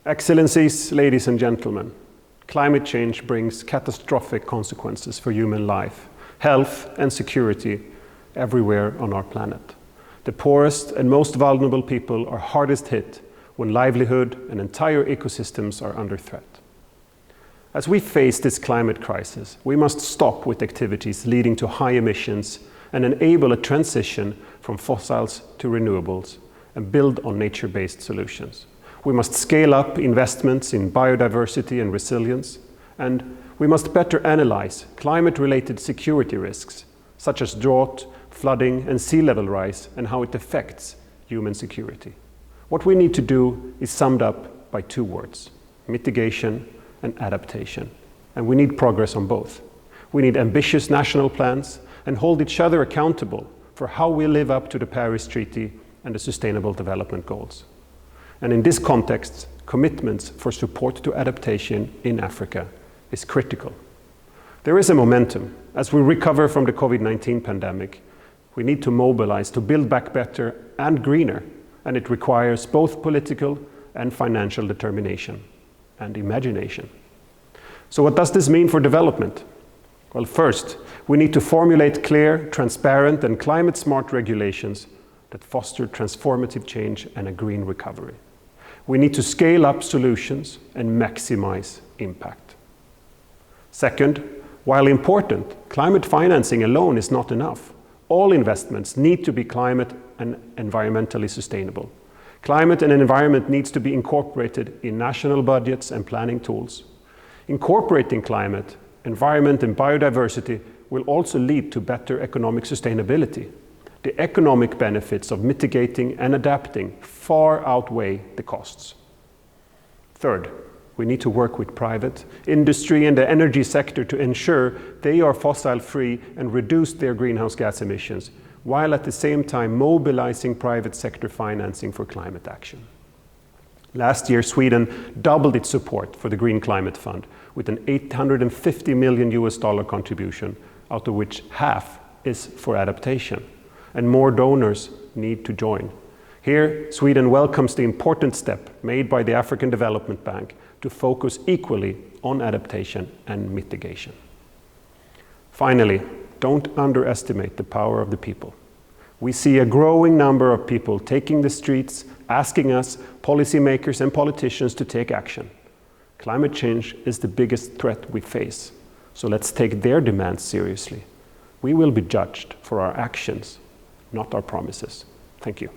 Excellencies, ladies and gentlemen, climate change brings catastrophic consequences for human life, health and security everywhere on our planet. The poorest and most vulnerable people are hardest hit when livelihood and entire ecosystems are under threat. As we face this climate crisis, we must stop with activities leading to high emissions and enable a transition from fossils to renewables and build on nature-based solutions. We must scale up investments in biodiversity and resilience, and we must better analyze climate-related security risks, such as drought, flooding, and sea level rise, and how it affects human security. What we need to do is summed up by two words: mitigation and adaptation. And we need progress on both. We need ambitious national plans and hold each other accountable for how we live up to the Paris Treaty and the Sustainable Development Goals. And in this context, commitments for support to adaptation in Africa is critical. There is a momentum. As we recover from the COVID-19 pandemic, we need to mobilize to build back better and greener, and it requires both political and financial determination and imagination. So what does this mean for development? Well, first, we need to formulate clear, transparent, and climate-smart regulations that foster transformative change and a green recovery. We need to scale up solutions and maximize impact. Second, while important, climate financing alone is not enough. All investments need to be climate and environmentally sustainable. Climate and environment needs to be incorporated in national budgets and planning tools. Incorporating climate, environment, and biodiversity will also lead to better economic sustainability. The economic benefits of mitigating and adapting far outweigh the costs. Third, we need to work with private industry and the energy sector to ensure they are fossil-free and reduce their greenhouse gas emissions, while at the same time mobilizing private sector financing for climate action. Last year, Sweden doubled its support for the Green Climate Fund with an $850 million contribution, out of which half is for adaptation. And more donors need to join. Here, Sweden welcomes the important step made by the African Development Bank to focus equally on adaptation and mitigation. Finally, don't underestimate the power of the people. We see a growing number of people taking the streets, asking us, policymakers and politicians, to take action. Climate change is the biggest threat we face, so let's take their demands seriously. We will be judged for our actions, not our promises. Thank you.